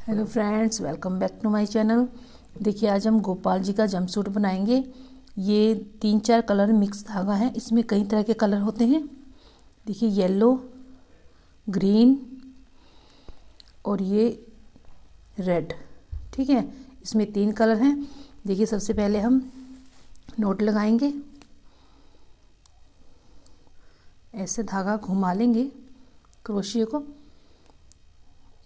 Hello friends, welcome back to my channel. देखिए, आज हम गोपाल जी का जंपसूट बनाएंगे। ये 3-4 कलर मिक्स धागा है। इसमें कई तरह के कलर होते हैं। देखिए, येलो, ग्रीन और ये रेड। ठीक है, इसमें 3 कलर हैं। देखिए, सबसे पहले हम नोट लगाएंगे। ऐसे धागा घुमा लेंगे, क्रोशिया को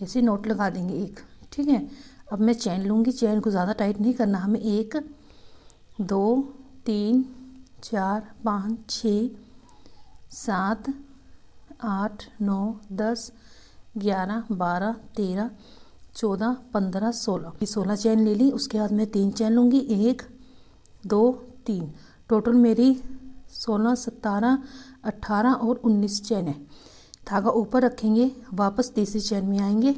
ऐसे नोट लगा देंगे एक। ठीक है, अब मैं चैन लूँगी। चैन को ज़्यादा टाइट नहीं करना हमें। 1 2 3 4 5 6 7 8 9 10 11 12 13 14 15 16 चैन ले ली। उसके बाद मैं 3 चैन लूँगी। 1 2 3, टोटल मेरी 16 17 18 और 19 चैन है। धागा ऊपर रखेंगे, वापस तीसरी चैन में आएंगे,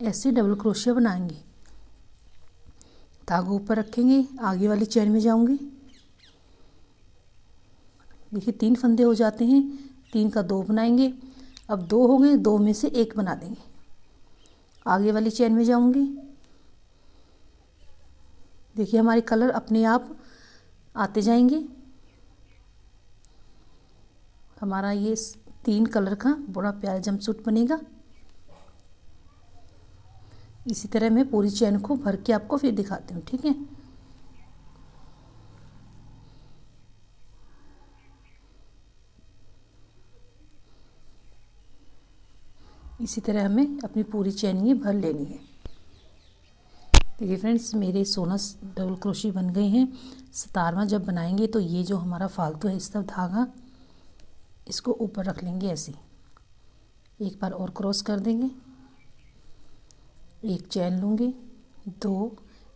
ऐसे डबल क्रोशिया बनाएंगे। धागा ऊपर रखेंगे, आगे वाली चैन में जाऊंगी। देखिए, 3 फंदे हो जाते हैं। 3 का 2 बनाएंगे। अब 2 हो गए, 2 में से 1 बना देंगे। आगे वाली चैन में जाऊंगी। देखिए, हमारे कलर अपने आप आते जाएंगे। हमारा ये 3 कलर का बड़ा प्यारा जंपसूट बनेगा। इसी तरह मैं पूरी चैन को भर के आपको फिर दिखाती हूँ। ठीक है, इसी तरह हमें अपनी पूरी चैन ये भर लेनी है। देखिए फ्रेंड्स, मेरे 16 डबल क्रोशी बन गए हैं। 17वां जब बनाएंगे तो ये जो हमारा फालतू है इस तरफ धागा, इसको ऊपर रख लेंगे ऐसे। एक बार और क्रॉस कर देंगे। एक चैन लूँगी, 2,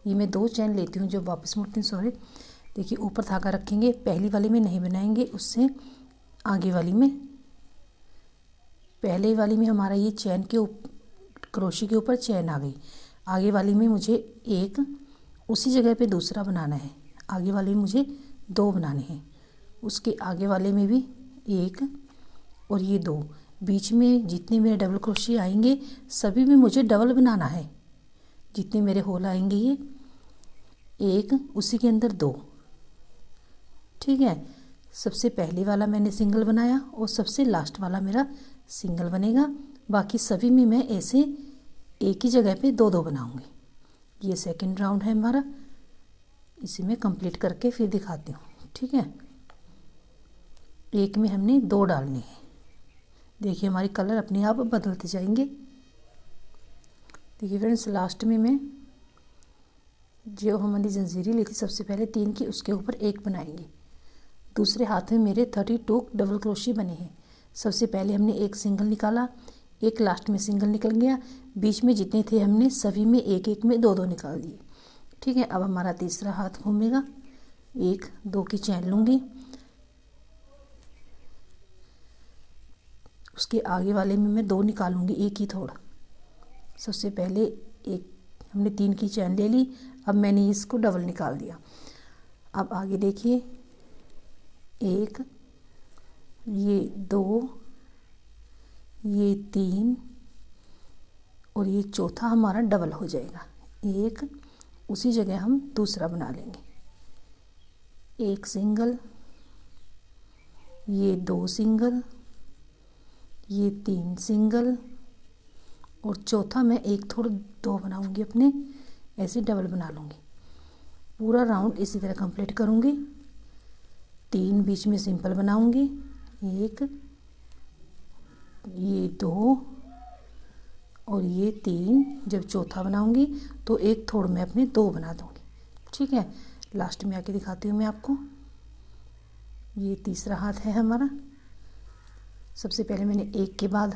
ये मैं 2 चैन लेती हूँ जब वापस मुड़ती हूँ, सॉरी। देखिए, ऊपर धागा रखेंगे। पहली वाली में नहीं बनाएंगे, उससे आगे वाली में। पहले वाली में हमारा ये चैन के क्रोशी के ऊपर चैन आ गई। आगे वाली में मुझे एक, उसी जगह पे दूसरा बनाना है। आगे वाली में मुझे 2 बनाने हैं। उसके आगे वाले में भी 1 और ये 2। बीच में जितने मेरे डबल क्रोशिया आएंगे सभी में मुझे डबल बनाना है। जितने मेरे होल आएंगे ये 1, उसी के अंदर 2। ठीक है, सबसे पहले वाला मैंने सिंगल बनाया और सबसे लास्ट वाला मेरा सिंगल बनेगा। बाकी सभी में मैं ऐसे एक ही जगह पे 2-2 बनाऊंगी। ये सेकंड राउंड है हमारा। इसे मैं कंप्लीट करके फिर दिखाती हूँ। ठीक है, एक में हमने 2 डालने हैं। देखिए, हमारे कलर अपने आप बदलते जाएंगे। देखिए फ्रेंड्स, लास्ट में मैं जो हमारी जंजीरी ली थी सबसे पहले 3 की, उसके ऊपर 1 बनाएंगे। दूसरे हाथ में मेरे 32 डबल क्रोशिया बने हैं। सबसे पहले हमने एक सिंगल निकाला, एक लास्ट में सिंगल निकल गया। बीच में जितने थे हमने सभी में 1-1 में 2-2 निकाल दिए। ठीक है, अब हमारा तीसरा हाथ घूमेगा। 1 2 की चैन लूँगी। उसके आगे वाले में मैं 2 निकालूंगी, एक ही थोड़ा। सबसे पहले एक हमने 3 की चैन ले ली। अब मैंने इसको डबल निकाल दिया। अब आगे देखिए, 1, ये 2, ये 3 और ये चौथा हमारा डबल हो जाएगा। 1, उसी जगह हम दूसरा बना लेंगे। 1 सिंगल, ये 2 सिंगल, ये 3 सिंगल और चौथा मैं एक थोड़ा 2 बनाऊंगी अपने, ऐसे डबल बना लूँगी। पूरा राउंड इसी तरह कंप्लीट करूँगी। 3 बीच में सिंपल बनाऊंगी। 1, ये 2 और ये 3। जब चौथा बनाऊंगी तो एक थोड़ा मैं अपने 2 बना दूँगी। ठीक है, लास्ट में आके दिखाती हूँ मैं आपको। ये तीसरा हाथ है हमारा। सबसे पहले मैंने 1 के बाद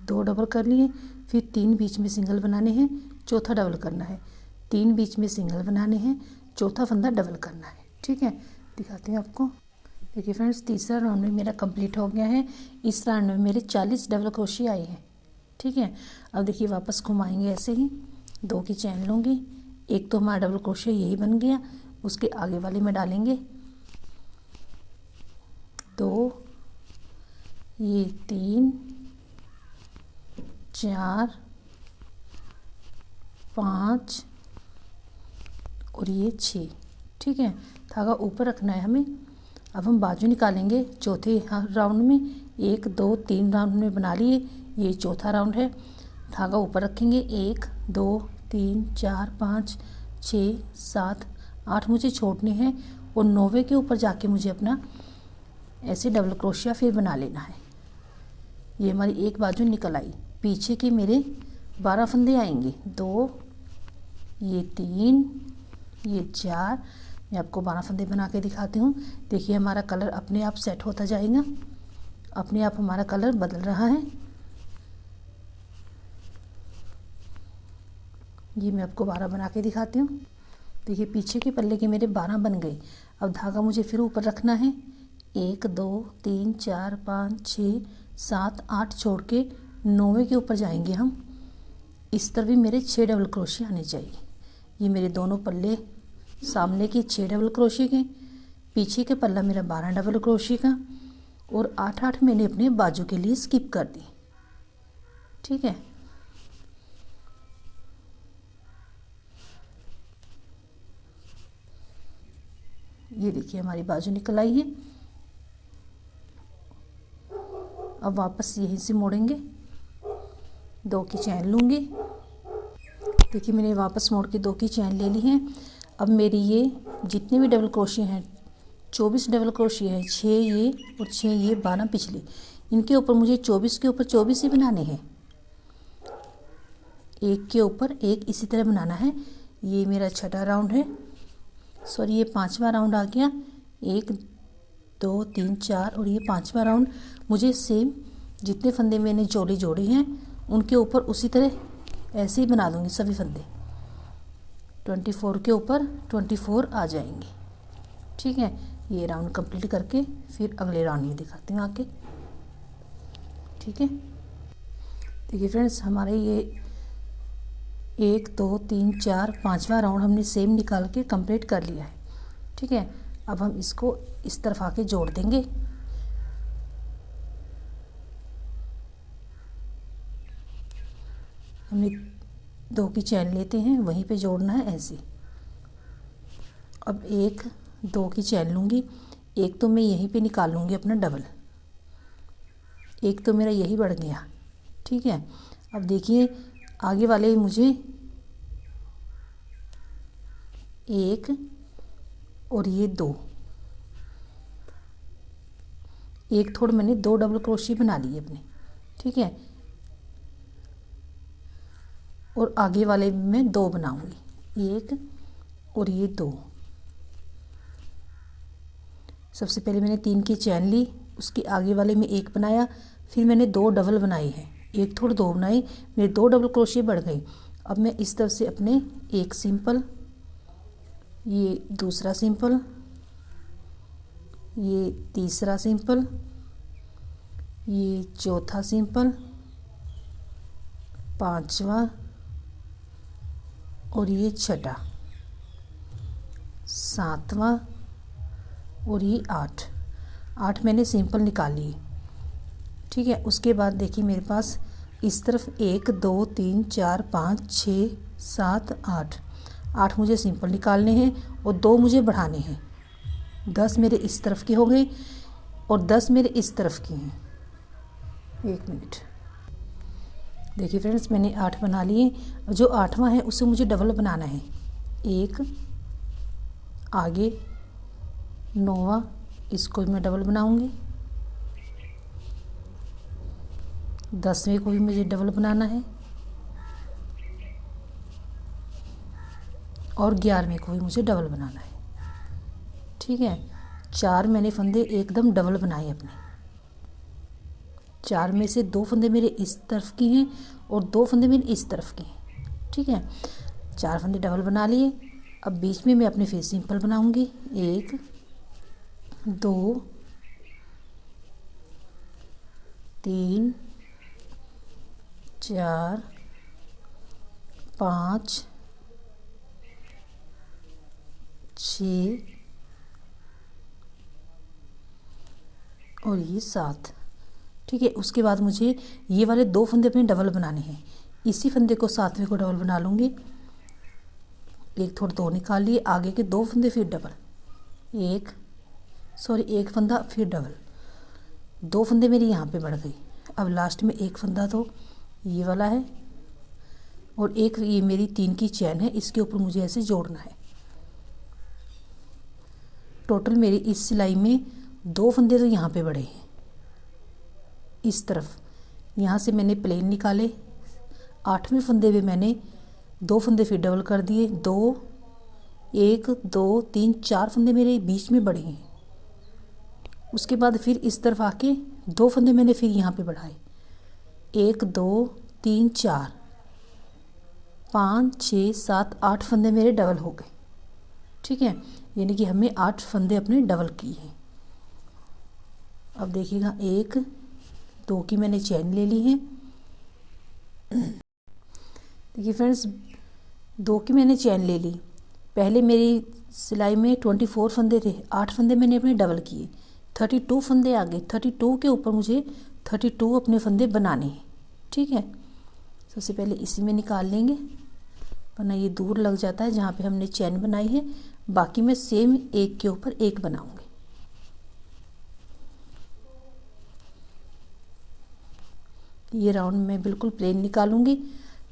2 डबल कर लिए, फिर 3 बीच में सिंगल बनाने हैं, चौथा डबल करना है। 3 बीच में सिंगल बनाने हैं, चौथा फंदा डबल करना है। ठीक है, दिखाते हैं आपको। देखिए फ्रेंड्स, तीसरा राउंड में मेरा कंप्लीट हो गया है। इस राउंड में मेरे 40 डबल क्रोशिया आए हैं। ठीक है, अब देखिए वापस घुमाएंगे ऐसे ही। 2 की चैन लूँगी। एक तो हमारा डबल क्रोशिया यही बन गया। उसके आगे वाले में डालेंगे 2, ये 3 4 5 और ये 6। ठीक है, धागा ऊपर रखना है हमें। अब हम बाजू निकालेंगे चौथे राउंड में। 1 2 3 राउंड में बना लिए, ये चौथा राउंड है। धागा ऊपर रखेंगे, 1 2 3 4 5 6 7 8 मुझे छोड़ने हैं और 9वें के ऊपर जाके मुझे अपना ऐसे डबल क्रोशिया फिर बना लेना है। ये हमारी एक बाजू निकल आई। पीछे के मेरे 12 फंदे आएंगे, 2 ये 3 ये 4। मैं आपको 12 फंदे बना के दिखाती हूँ। देखिए हमारा कलर अपने आप सेट होता जाएगा, अपने आप हमारा कलर बदल रहा है। ये मैं आपको 12 बना के दिखाती हूँ। देखिए पीछे के पल्ले के मेरे 12 बन गए। अब धागा मुझे फिर ऊपर रखना है। 1 2 3 4 5 6 7 8 छोड़ के 9वें के ऊपर जाएंगे हम। इस तरफ भी मेरे 6 डबल क्रोशिया आने चाहिए। ये मेरे दोनों पल्ले सामने की 6 डबल क्रोशिया के, पीछे के पल्ला मेरा 12 डबल क्रोशिया का, और 8 मैंने अपने बाजू के लिए स्किप कर दी। ठीक है, ये देखिए हमारी बाजू निकल आई है। अब वापस यहीं से मोड़ेंगे, 2 की चैन लूँगी। देखिए मैंने वापस मोड़ के 2 की चैन ले ली है। अब मेरी ये जितने भी डबल क्रोशिया हैं, 24 डबल क्रोशिया है, 6 ये और 6 ये, 12 पिछली, इनके ऊपर मुझे 24 के ऊपर 24 ही बनाने हैं। एक के ऊपर एक इसी तरह बनाना है। ये मेरा छठा राउंड है, सॉरी ये 5वां राउंड आ गया। 1 2 3 4 और ये 5वां राउंड। मुझे सेम जितने फंदे मैंने जोड़े हैं उनके ऊपर उसी तरह ऐसे ही बना दूंगी सभी फंदे। 24 के ऊपर 24 आ जाएंगे। ठीक है, ये राउंड कंप्लीट करके फिर अगले राउंड में दिखाती हूँ आके। ठीक है, देखिए फ्रेंड्स हमारे ये 1 2 3 4 5वां राउंड हमने सेम निकाल के कंप्लीट कर लिया है। ठीक है, अब हम इसको इस तरफ आके जोड़ देंगे। हमने 2 की चैन लेते हैं, वहीं पे जोड़ना है ऐसे। अब 1 2 की चैन लूँगी, एक तो मैं यहीं पे निकाल लूँगी अपना डबल, एक तो मेरा यही बढ़ गया। ठीक है, अब देखिए आगे वाले मुझे 1 और ये 2, एक थोड़ा मैंने 2 डबल क्रोशिया बना लिए अपने। ठीक है, और आगे वाले में 2 बनाऊंगी, 1 और ये 2। सबसे पहले मैंने 3 की चैन ली, उसके आगे वाले में 1 बनाया, फिर मैंने 2 डबल बनाए हैं, एक थोड़ा 2 बनाए, मेरे 2 डबल क्रोशिया बढ़ गई। अब मैं इस तरफ से अपने एक सिंपल, ये दूसरा सिंपल, ये तीसरा सिंपल, ये चौथा सिंपल, 5वां और ये छठा, 7वां और ये 8 मैंने सिंपल निकाल लिए। ठीक है, उसके बाद देखिए मेरे पास इस तरफ 1 2 3 4 5 6 7 8 मुझे सिंपल निकालने हैं और 2 मुझे बढ़ाने हैं। 10 मेरे इस तरफ के हो गए और 10 मेरे इस तरफ के हैं। 1 मिनट, देखिए फ्रेंड्स मैंने 8 बना लिए। जो 8वां है उसे मुझे डबल बनाना है। 1 आगे, 9वां इसको भी मैं डबल बनाऊंगी, 10वें को भी मुझे डबल बनाना है और 11वें को भी मुझे डबल बनाना है। ठीक है, 4 मैंने फंदे एकदम डबल बनाए अपने। 4 में से 2 फंदे मेरे इस तरफ की हैं और 2 फंदे मेरे इस तरफ के हैं। ठीक है, 4 फंदे डबल बना लिए। अब बीच में मैं अपने फिर सिंपल बनाऊंगी, 1 2 3 4 5 6 और ये 7। ठीक है, उसके बाद मुझे ये वाले 2 फंदे अपने डबल बनाने हैं। इसी फंदे को 7वें को डबल बना लूँगी एक थोड़ा दो निकाल लिए, आगे के दो फंदे फिर डबल, एक फंदा फिर डबल, दो फंदे मेरी यहाँ पे बढ़ गई। अब लास्ट में एक फंदा तो ये वाला है और एक ये मेरी 3 की चैन है, इसके ऊपर मुझे ऐसे जोड़ना है। टोटल मेरी इस सिलाई में 2 फंदे तो यहाँ पे बढ़े हैं इस तरफ, यहाँ से मैंने प्लेन निकाले, 8वें फंदे पे मैंने 2 फंदे फिर डबल कर दिए, 2 1 2 3 4 फंदे मेरे बीच में बढ़े हैं। उसके बाद फिर इस तरफ आके 2 फंदे मैंने फिर यहाँ पे बढ़ाए, 1 2 3 4 5 6 7 8 फंदे मेरे डबल हो गए। ठीक है, यानी कि हमने 8 फंदे अपने डबल किए हैं। अब देखिएगा 1 2 की मैंने चैन ले ली है। देखिए फ्रेंड्स, 2 की मैंने चैन ले ली। पहले मेरी सिलाई में 24 फंदे थे, 8 फंदे मैंने अपने डबल किए, 32 फंदे आ गए। 32 के ऊपर मुझे 32 अपने फंदे बनाने हैं। ठीक है, सबसे पहले इसी में निकाल लेंगे, वरना ये दूर लग जाता है जहाँ पे हमने चैन बनाई है। बाकी मैं सेम एक के ऊपर एक बनाऊंगी। ये राउंड मैं बिल्कुल प्लेन निकालूंगी।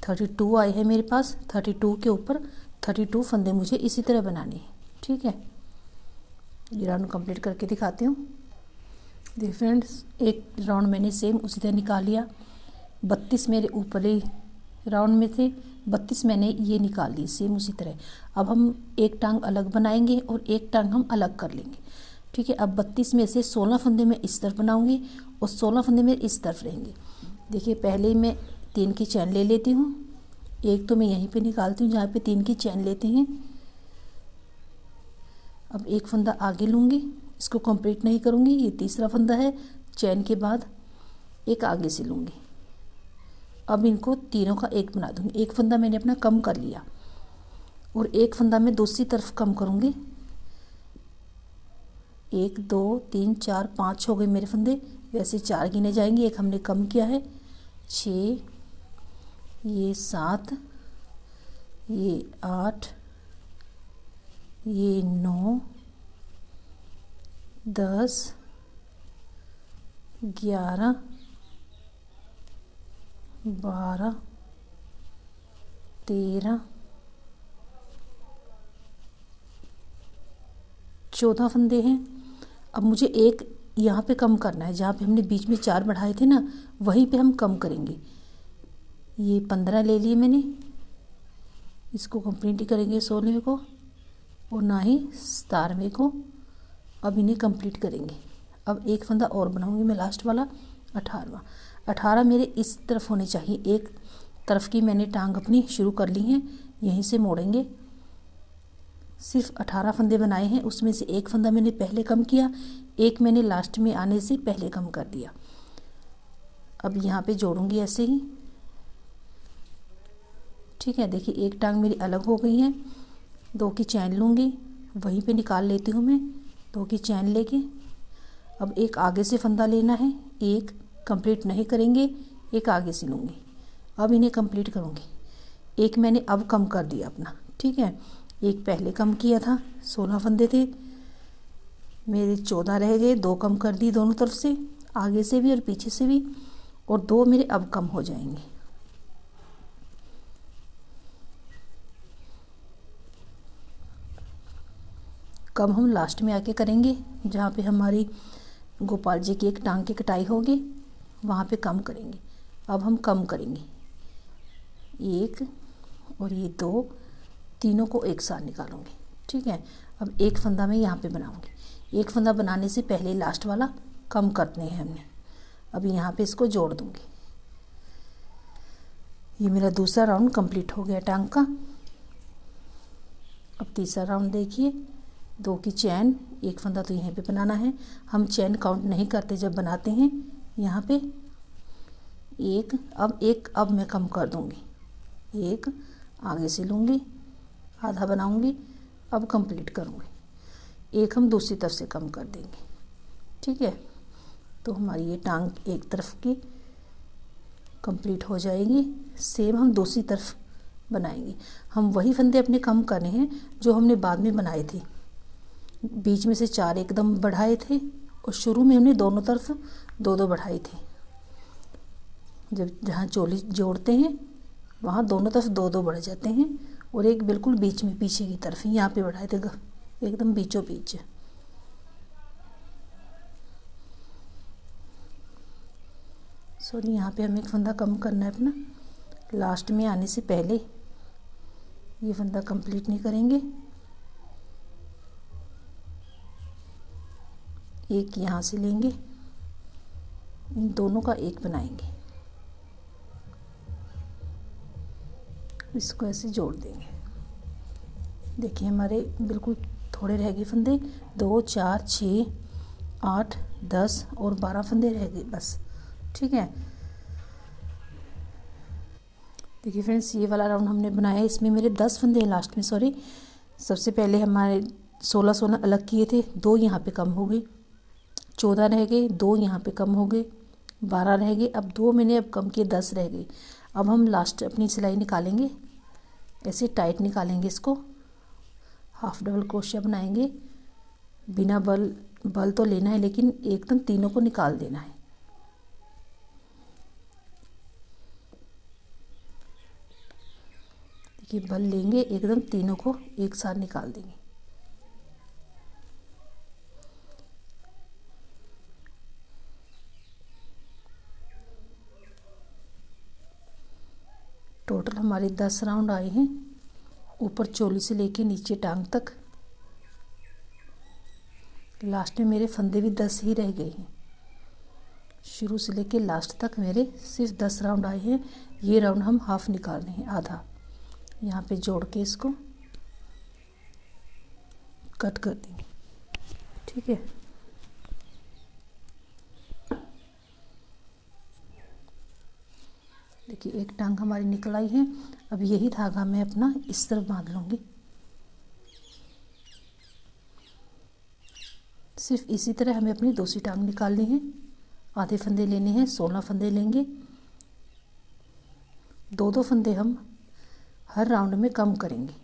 32 आए हैं मेरे पास, 32 के ऊपर 32 फंदे मुझे इसी तरह बनाने हैं। ठीक है, ये राउंड कंप्लीट करके दिखाती हूँ। देखिए फ्रेंड्स, एक राउंड मैंने सेम उसी तरह निकाल लिया। 32 मेरे ऊपरी राउंड में थे, 32 मैंने ये निकाल ली सेम उसी तरह। अब हम एक टांग अलग बनाएंगे और एक टांग हम अलग कर लेंगे। ठीक है, अब 32 में से 16 फंदे मैं इस तरफ बनाऊंगी और 16 फंदे मेरे इस तरफ रहेंगे। देखिए, पहले ही मैं 3 की चैन ले लेती हूँ। एक तो मैं यहीं पे निकालती हूँ जहाँ पे 3 की चैन लेते हैं। अब एक फंदा आगे लूँगी, इसको कंप्लीट नहीं करूँगी, ये तीसरा फंदा है। चैन के बाद एक आगे से लूँगी। अब इनको तीनों का एक बना दूँगी। एक फंदा मैंने अपना कम कर लिया और एक फंदा मैं दूसरी तरफ कम करूँगी। 1 2 3 4 5 हो गए मेरे फंदे, वैसे 4 गिने जाएंगे, एक हमने कम किया है। 6, ये 7, ये 8, ये 9 10 11 12 13 14 फंदे हैं। अब मुझे एक यहाँ पे कम करना है, जहाँ पे हमने बीच में 4 बढ़ाए थे ना, वहीं पे हम कम करेंगे। ये 15 ले लिए मैंने, इसको कंप्लीट ही करेंगे 16वें को और ना ही 17वें को। अब इन्हें कंप्लीट करेंगे। अब एक फंदा और बनाऊंगी मैं, लास्ट वाला 18वां। 18 मेरे इस तरफ होने चाहिए। एक तरफ की मैंने टांग अपनी शुरू कर ली है, यहीं से मोड़ेंगे। सिर्फ 18 फंदे बनाए हैं, उसमें से एक फंदा मैंने पहले कम किया, एक मैंने लास्ट में आने से पहले कम कर दिया। अब यहाँ पे जोड़ूंगी ऐसे ही। ठीक है, देखिए एक टांग मेरी अलग हो गई है। 2 की चैन लूँगी, वहीं पे निकाल लेती हूँ मैं। 2 की चैन लेके अब एक आगे से फंदा लेना है, एक कंप्लीट नहीं करेंगे, एक आगे से लूँगी। अब इन्हें कंप्लीट करूँगी। एक मैंने अब कम कर दिया अपना। ठीक है, एक पहले कम किया था, 16 फंदे थे मेरे, 14 रह गए, 2 कम कर दी दोनों तरफ से, आगे से भी और पीछे से भी, और 2 मेरे अब कम हो जाएंगे। कम हम लास्ट में आके करेंगे, जहाँ पे हमारी गोपाल जी की एक टांग की कटाई होगी, वहाँ पे कम करेंगे। अब हम कम करेंगे, 1 और ये 2, तीनों को एक साथ निकालूंगी। ठीक है, अब एक फंदा मैं यहाँ पे बनाऊंगी। एक फंदा बनाने से पहले लास्ट वाला कम करते हैं हमने। अब यहाँ पे इसको जोड़ दूंगी। ये मेरा दूसरा राउंड कंप्लीट हो गया टांग का। अब तीसरा राउंड देखिए, 2 की चैन, एक फंदा तो यहीं पे बनाना है। हम चैन काउंट नहीं करते जब बनाते हैं। यहाँ पे एक अब मैं कम कर दूंगी, एक आगे से लूँगी, आधा बनाऊंगी, अब कंप्लीट करूँगी। एक हम दूसरी तरफ से कम कर देंगे। ठीक है, तो हमारी ये टांग एक तरफ की कंप्लीट हो जाएगी। सेम हम दूसरी तरफ बनाएंगे। हम वही फंदे अपने कम करने हैं जो हमने बाद में बनाए थे। बीच में से 4 एकदम बढ़ाए थे और शुरू में हमने दोनों तरफ 2-2 बढ़ाए थे। जब जहाँ चोली जोड़ते हैं वहाँ दोनों तरफ 2-2 बढ़ जाते हैं और एक बिल्कुल बीच में पीछे की तरफ यहाँ पे बढ़ाए थे एकदम बीचों बीच। सॉरी, यहाँ पे हमें एक फंदा कम करना है अपना। लास्ट में आने से पहले ये फंदा कंप्लीट नहीं करेंगे। एक यहाँ से लेंगे, इन दोनों का एक बनाएंगे, इसको ऐसे जोड़ देंगे। देखिए हमारे बिल्कुल थोड़े रह गए फंदे, 2, 4, 6, 8, 10 और 12 फंदे रह गए बस। ठीक है, देखिए फ्रेंड्स ये वाला राउंड हमने बनाया, इसमें मेरे 10 फंदे हैं लास्ट में। सॉरी, सबसे पहले हमारे 16 अलग किए थे, 2 यहाँ पे कम हो गए, 14 रह गए, 2 यहाँ पे कम हो गए, 12 रह गए, अब 2 मैंने अब कम किए, 10 रह गए। अब हम लास्ट अपनी सिलाई निकालेंगे, ऐसे टाइट निकालेंगे इसको, हाफ डबल क्रोशिया बनाएंगे। बिना बल तो लेना है लेकिन एकदम तीनों को निकाल देना है। देखिए बल लेंगे, एकदम तीनों को एक साथ निकाल देंगे। टोटल हमारे 10 राउंड आए हैं, ऊपर चोली से लेके नीचे टांग तक। लास्ट में मेरे फंदे भी 10 ही रह गए हैं। शुरू से लेके लास्ट तक मेरे सिर्फ 10 राउंड आए हैं। ये राउंड हम हाफ निकाल रहे हैं, आधा। यहाँ पे जोड़ के इसको कट कर देंगे। ठीक है, देखिए एक टांग हमारी निकल आई है। अब यही धागा मैं अपना इस तरफ बांध लूँगी। सिर्फ इसी तरह हमें अपनी दूसरी टांग निकालनी है। आधे फंदे लेने हैं, 16 फंदे लेंगे। 2-2 फंदे हम हर राउंड में कम करेंगे।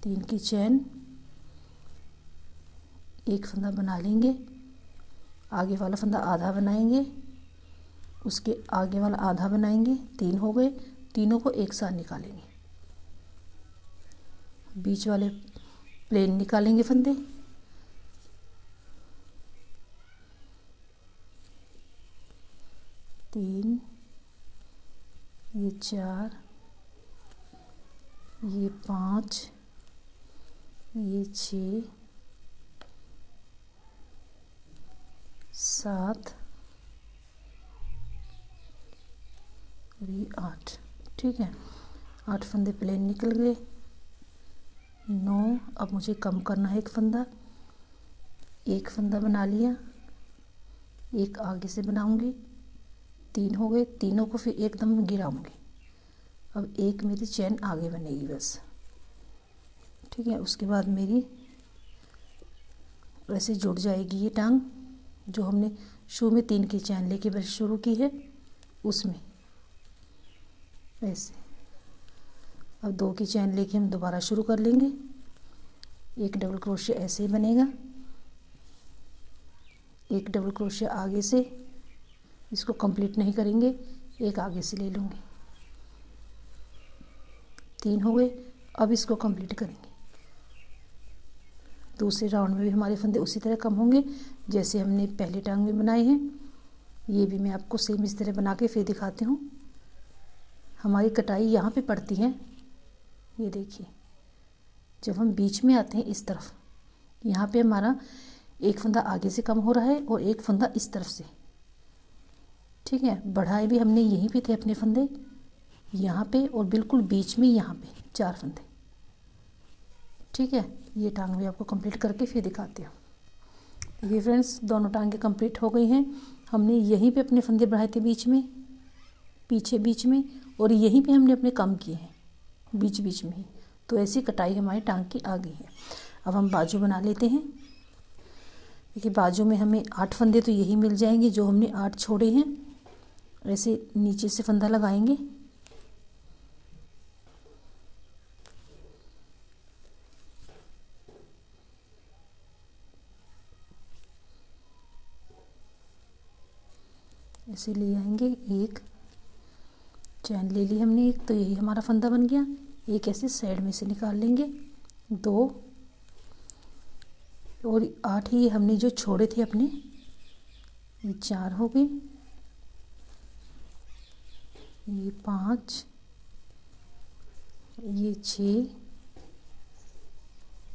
3 की चैन, एक फंदा बना लेंगे, आगे वाला फंदा आधा बनाएंगे, उसके आगे वाला आधा बनाएंगे, 3 हो गए, तीनों को एक साथ निकालेंगे। बीच वाले प्लेन निकालेंगे फंदे, तीन, ये 4, ये 5, ये 6, 7 और ये 8। ठीक है, 8 फंदे प्लेन निकल गए। 9, अब मुझे कम करना है एक फंदा। एक फंदा बना लिया, एक आगे से बनाऊंगी, 3 हो गए, तीनों को फिर एकदम गिराऊंगी। अब एक मेरी चैन आगे बनेगी बस। ठीक है, उसके बाद मेरी ऐसे जुड़ जाएगी ये टांग जो हमने शुरू में 3 की चैन लेके बस शुरू की है, उसमें ऐसे। अब 2 की चैन लेके हम दोबारा शुरू कर लेंगे। एक डबल क्रोशिया ऐसे ही बनेगा, एक डबल क्रोशिया आगे से, इसको कंप्लीट नहीं करेंगे, एक आगे से ले लूँगी। 3 हो गए, अब इसको कंप्लीट करेंगे। दूसरे राउंड में भी हमारे फंदे उसी तरह कम होंगे जैसे हमने पहले टांग में बनाए हैं। ये भी मैं आपको सेम इस तरह बना के फिर दिखाती हूँ। हमारी कटाई यहाँ पे पड़ती है, ये देखिए, जब हम बीच में आते हैं इस तरफ, यहाँ पे हमारा एक फंदा आगे से कम हो रहा है और एक फंदा इस तरफ से। ठीक है, बढ़ाए भी हमने यहीं पे थे अपने फंदे, यहाँ पे और बिल्कुल बीच में यहाँ पे 4 फंदे। ठीक है, ये टांग भी आपको कंप्लीट करके फिर दिखाती हूँ। ये फ्रेंड्स दोनों टांगें कंप्लीट हो गई हैं। हमने यहीं पे अपने फंदे बढ़ाए थे बीच में, पीछे बीच में, और यहीं पे हमने अपने कम किए हैं बीच बीच में ही। तो ऐसी कटाई हमारी टांग की आ गई है। अब हम बाजू बना लेते हैं। देखिए बाजू में हमें 8 फंदे तो यही मिल जाएंगे जो हमने 8 छोड़े हैं। ऐसे नीचे से फंदा लगाएंगे, ऐसे ले आएंगे, एक चैन ले ली हमने एक, तो यही हमारा फंदा बन गया। एक ऐसे साइड में से निकाल लेंगे, 2 और 8 ही हमने जो छोड़े थे अपने, ये 4 हो गए, ये 5, ये 6,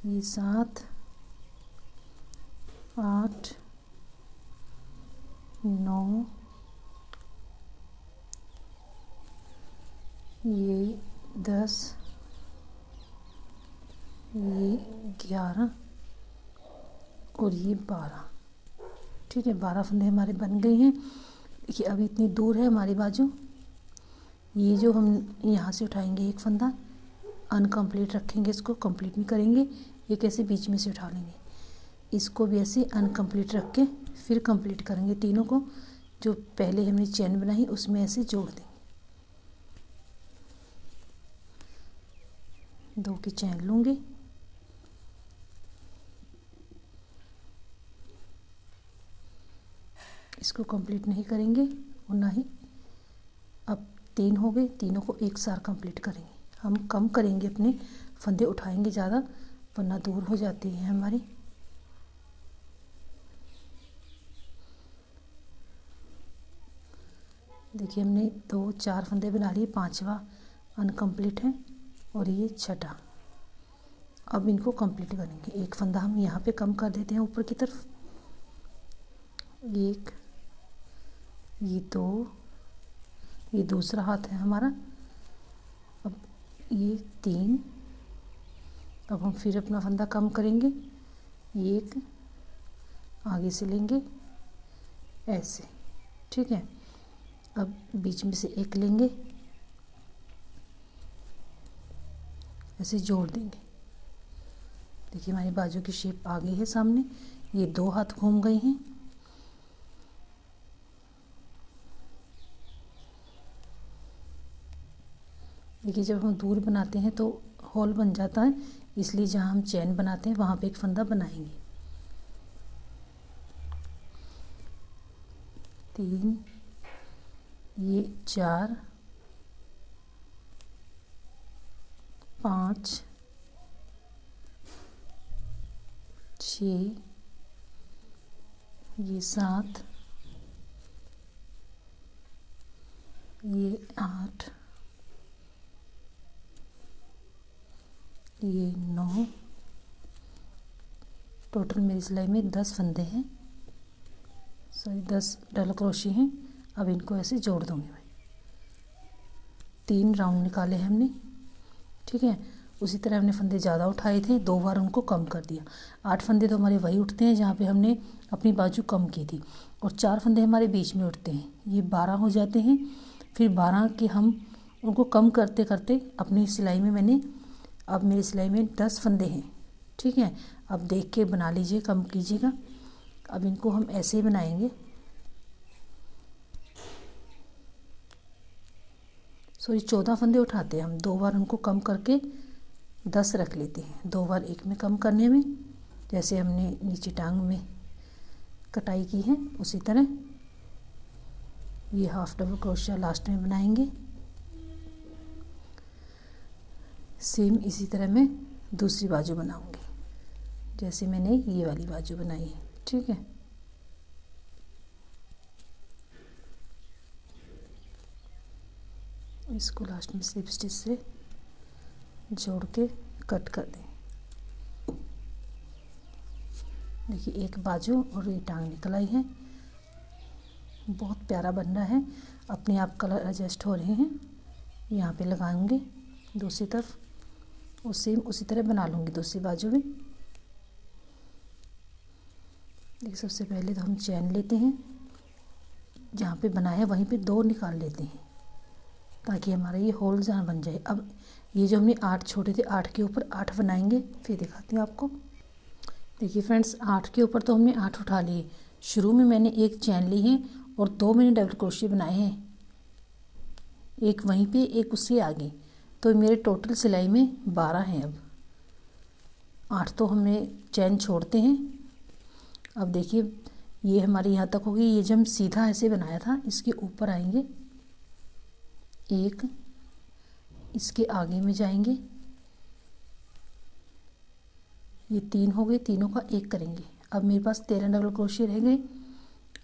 ये 7, 8, 9, ये 10, ये 11 और ये 12। ठीक है, 12 फंदे हमारे बन गए हैं। देखिए अभी इतनी दूर है हमारी बाजू, ये जो हम यहाँ से उठाएंगे एक फंदा अनकम्प्लीट रखेंगे, इसको कंप्लीट नहीं करेंगे, ये कैसे बीच में से उठा लेंगे, इसको भी ऐसे अनकम्प्लीट रख के फिर कंप्लीट करेंगे। तीनों को जो पहले हमने चैन बनाई उसमें ऐसे जोड़ देंगे, 2 की चैन लूँगी, इसको कंप्लीट नहीं करेंगे और ना ही, अब 3 हो गए, तीनों को एक साथ कंप्लीट करेंगे। हम कम करेंगे, अपने फंदे उठाएंगे ज़्यादा, वरना दूर हो जाती है हमारी। देखिए हमने 2 4 फंदे बना लिए, 5वां अनकम्प्लीट है और ये 6ठा। अब इनको कंप्लीट करेंगे। एक फंदा हम यहाँ पे कम कर देते हैं ऊपर की तरफ, 1, ये 2, ये दूसरा हाथ है हमारा, अब ये 3, अब हम फिर अपना फंदा कम करेंगे, 1 आगे से लेंगे ऐसे। ठीक है, अब बीच में से एक लेंगे, ऐसे जोड़ देंगे। देखिए हमारी बाजू की शेप आ गई है सामने, ये 2 हाथ घूम गए हैं। देखिए जब हम दूर बनाते हैं तो होल बन जाता है, इसलिए जहाँ हम चैन बनाते हैं वहाँ पे एक फंदा बनाएंगे। 3, ये 4, 5, 6, ये 7, ये 8, ये 9, टोटल मेरी सिलाई में 10 फंदे हैं, सॉरी 10 डबल क्रोशिया हैं। अब इनको ऐसे जोड़ दूंगी मैं। 3 राउंड निकाले हैं हमने। ठीक है, उसी तरह हमने फंदे ज़्यादा उठाए थे, 2 बार उनको कम कर दिया। 8 फंदे तो हमारे वही उठते हैं जहाँ पे हमने अपनी बाजू कम की थी, और 4 फंदे हमारे बीच में उठते हैं, ये 12 हो जाते हैं। फिर 12 के हम उनको कम करते करते अपनी सिलाई में मैंने, अब मेरी सिलाई में 10 फंदे हैं। ठीक है, अब देख के बना लीजिए, कम कीजिएगा। अब इनको हम ऐसे ही बनाएंगे, सॉरी 14 फंदे उठाते हैं हम, 2 बार उनको कम करके 10 रख लेते हैं, 2 बार एक में कम करने में, जैसे हमने नीचे टांग में कटाई की है उसी तरह ये हाफ डबल क्रोशिया लास्ट में बनाएंगे। सेम इसी तरह मैं दूसरी बाजू बनाऊंगी, जैसे मैंने ये वाली बाजू बनाई है। ठीक है, इसको लास्ट में स्लिप स्टिच से जोड़ के कट कर दें। देखिए एक बाजू और ये टांग निकल आई है, बहुत प्यारा बन रहा है। अपने आप कलर एडजस्ट हो रहे हैं। यहाँ पे लगाऊंगे दूसरी तरफ, और सेम उसी तरह बना लूँगी दूसरी बाजू भी। देखिए सबसे पहले तो हम चैन लेते हैं, जहाँ पे बना है वहीं पे 2 निकाल लेते हैं, ताकि हमारा ये होल जहाँ बन जाए। अब ये जो हमने 8 छोड़े थे, 8 के ऊपर 8 बनाएंगे, फिर दिखाती हूँ आपको। देखिए फ्रेंड्स, 8 के ऊपर तो हमने 8 उठा लिए। शुरू में मैंने एक चैन ली है और 2 मैंने डबल क्रोशिया बनाए हैं, एक वहीं पे एक उससे आगे, तो मेरे टोटल सिलाई में 12 हैं। अब 8 तो हमें चैन छोड़ते हैं। अब देखिए ये हमारी यहाँ तक होगी। ये जब हम सीधा ऐसे बनाया था, इसके ऊपर आएंगे एक, इसके आगे में जाएंगे, ये 3 हो गए, तीनों का एक करेंगे। अब मेरे पास 13 डबल क्रोशिया रह गए।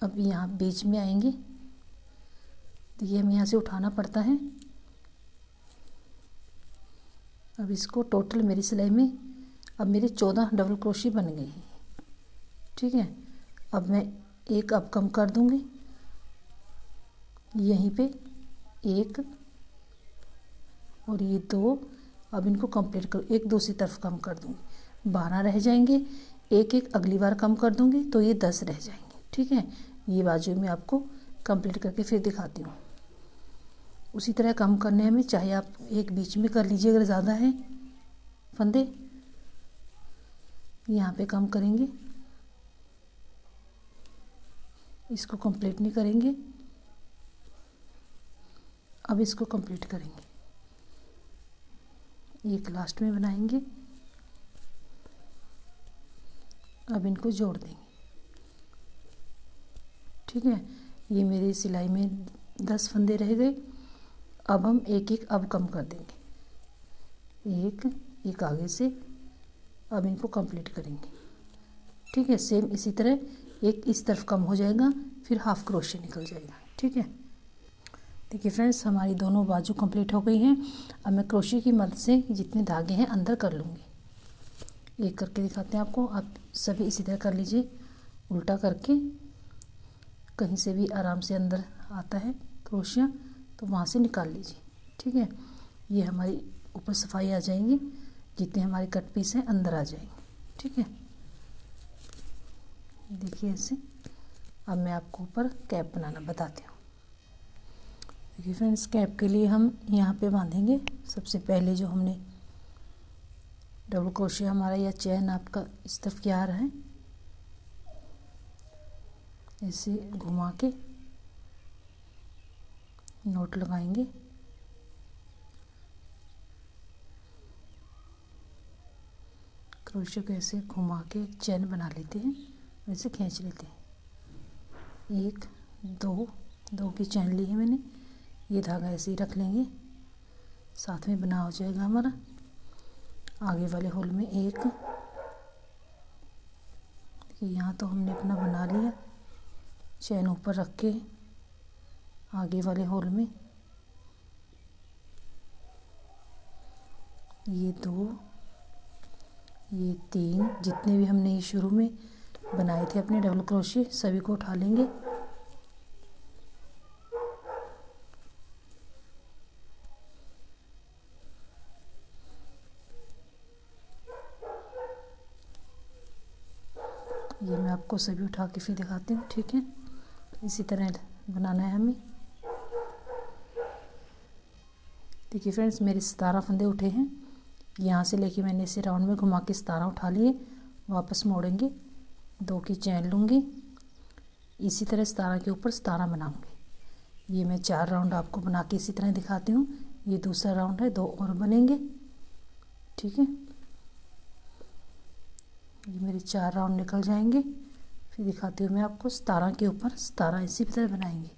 अब यहाँ बीच में आएंगे, तो ये हमें यहाँ से उठाना पड़ता है। अब इसको टोटल मेरी सिलाई में अब मेरे 14 डबल क्रोशिया बन गए हैं। ठीक है, अब मैं एक अब कम कर दूंगी, यहीं पे एक और ये 2। अब इनको कंप्लीट कर, एक दूसरी तरफ कम कर दूंगी, 12 रह जाएंगे। एक एक अगली बार कम कर दूंगी तो ये 10 रह जाएंगे। ठीक है, ये बाजू में आपको कंप्लीट करके फिर दिखाती हूँ। उसी तरह कम करने हमें, चाहे आप एक बीच में कर लीजिए अगर ज़्यादा है फंदे, यहाँ पे कम करेंगे, इसको कंप्लीट नहीं करेंगे। अब इसको कंप्लीट करेंगे, एक लास्ट में बनाएंगे, अब इनको जोड़ देंगे। ठीक है, ये मेरी सिलाई में 10 फंदे रह गए। अब हम एक एक अब कम कर देंगे, एक आगे से, अब इनको कंप्लीट करेंगे। ठीक है, सेम इसी तरह एक इस तरफ कम हो जाएगा, फिर हाफ क्रोशे निकल जाएगा। ठीक है, देखिए फ्रेंड्स, हमारी दोनों बाजू कंप्लीट हो गई हैं। अब मैं क्रोशे की मदद से जितने धागे हैं अंदर कर लूँगी। एक करके दिखाते हैं आपको, आप सभी इसी तरह कर लीजिए, उल्टा करके। कहीं से भी आराम से अंदर आता है क्रोशिया तो वहाँ से निकाल लीजिए। ठीक है, ये हमारी ऊपर सफाई आ जाएगी, जितने हमारे कट पीस हैं अंदर आ जाएंगे। ठीक है, देखिए ऐसे। अब मैं आपको ऊपर कैप बनाना बताती हूँ। देखिए फ्रेंड्स, कैप के लिए हम यहाँ पे बांधेंगे। सबसे पहले जो हमने डबल क्रोशिया हमारा या चैन आपका इस तरफ क्या आ रहा है, ऐसे घुमा के नोट लगाएंगे। क्रोशिया को ऐसे घुमा के एक चैन बना लेते हैं, ऐसे खींच लेते हैं। 1 2 की चैन ली है मैंने। ये धागा ऐसे ही रख लेंगे, साथ में बना हो जाएगा हमारा। आगे वाले होल में एक, देखिए यहाँ तो हमने अपना बना लिया। चैन ऊपर रख के आगे वाले होल में ये 2, ये 3, जितने भी हमने ये शुरू में बनाए थे अपने डबल क्रोशिया, सभी को उठा लेंगे। ये मैं आपको सभी उठा के फिर दिखाती हूँ। ठीक है, इसी तरह बनाना है हमें। देखिए फ्रेंड्स, मेरे 17 फंदे उठे हैं। यहाँ से लेके मैंने इसे राउंड में घुमा के 17 उठा लिए। वापस मोड़ेंगे, 2 की चैन लूँगी, इसी तरह 17 के ऊपर 17 बनाऊँगी। ये मैं 4 राउंड आपको बना के इसी तरह दिखाती हूँ। ये दूसरा राउंड है, 2 और बनेंगे। ठीक है, ये मेरे 4 राउंड निकल जाएंगे। फिर दिखाती हूँ मैं आपको 17 के ऊपर 17 इसी तरह बनाएंगे।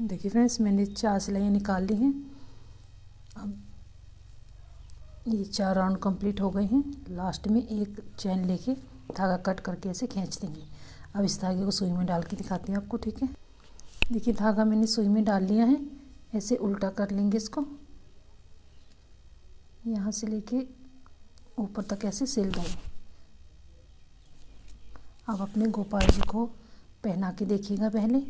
देखिए फ्रेंड्स, मैंने 4 सिलाइयाँ निकाल ली हैं। अब ये 4 राउंड कंप्लीट हो गए हैं। लास्ट में एक चैन लेके धागा कट करके ऐसे खींच देंगे। अब इस धागे को सुई में डाल के दिखाती हूँ आपको। ठीक है, देखिए धागा मैंने सुई में डाल लिया है। ऐसे उल्टा कर लेंगे इसको, यहाँ से लेके ऊपर तक ऐसे सिल देंगे। अब अपने गोपाल जी को पहना के देखिएगा पहले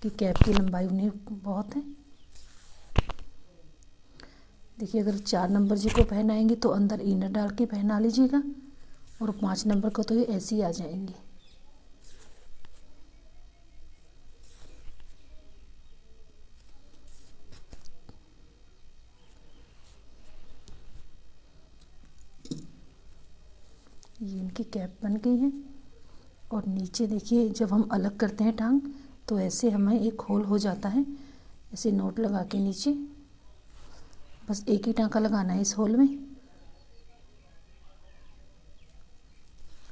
कि कैप की लंबाई उन्हें बहुत है। देखिए, अगर 4 नंबर जी को पहनाएंगे तो अंदर इनर डाल के पहना लीजिएगा, और 5 नंबर को तो ये ऐसे ही आ जाएंगे। ये इनकी कैप बन गई है। और नीचे देखिए, जब हम अलग करते हैं टांग तो ऐसे हमें एक होल हो जाता है। ऐसे नोट लगा के नीचे बस एक ही टांका लगाना है इस होल में,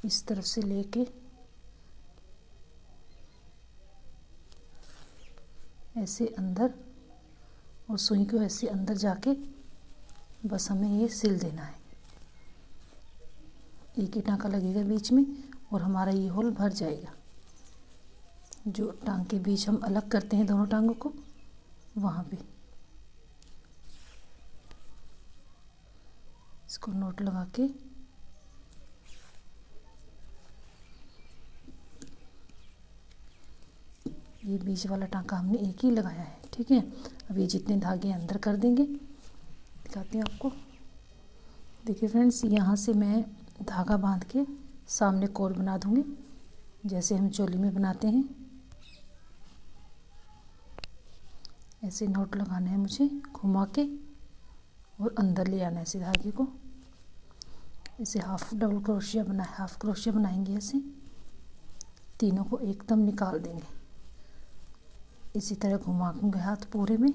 इस तरफ से लेके ऐसे अंदर और सुई को ऐसे अंदर जाके बस हमें ये सिल देना है। एक ही टाँका लगेगा बीच में और हमारा ये होल भर जाएगा। जो टांग के बीच हम अलग करते हैं दोनों टांगों को, वहाँ पे इसको नोट लगा के ये बीच वाला टांका हमने एक ही लगाया है। ठीक है, अब ये जितने धागे अंदर कर देंगे, दिखाती हूँ आपको। देखिए फ्रेंड्स, यहाँ से मैं धागा बांध के सामने कोर बना दूँगी, जैसे हम चोली में बनाते हैं। ऐसे नोट लगाना है मुझे घुमा के और अंदर ले आना है ऐसे धागे को। इसे हाफ क्रोशिया बनाएंगे। ऐसे तीनों को एकदम निकाल देंगे। इसी तरह घुमाऊंगे हाथ पूरे में।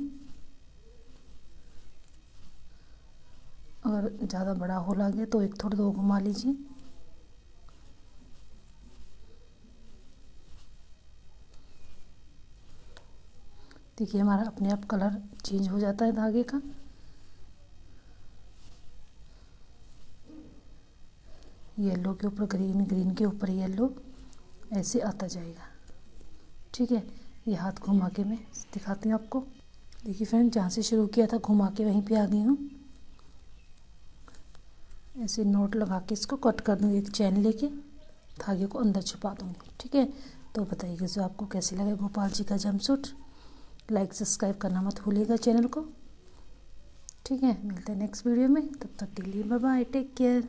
अगर ज़्यादा बड़ा होल आ गया तो एक थोड़ा दो घुमा लीजिए। देखिए हमारा अपने आप कलर चेंज हो जाता है धागे का। येलो के ऊपर ग्रीन, ग्रीन के ऊपर येलो, ऐसे आता जाएगा। ठीक है, ये हाथ घुमा के मैं दिखाती हूँ आपको। देखिए फ्रेंड, जहाँ से शुरू किया था घुमा के वहीं पे आ गई हूँ। ऐसे नोट लगा के इसको कट कर दूँगी, एक चैन लेके धागे को अंदर छुपा दूँगी। ठीक है, तो बताइएगा जो आपको कैसे लगा गोपाल जी का जंपसूट। लाइक सब्सक्राइब करना मत भूलिएगा चैनल को। ठीक है, मिलते हैं नेक्स्ट वीडियो में, तब तक के लिए बाय बाय, टेक केयर।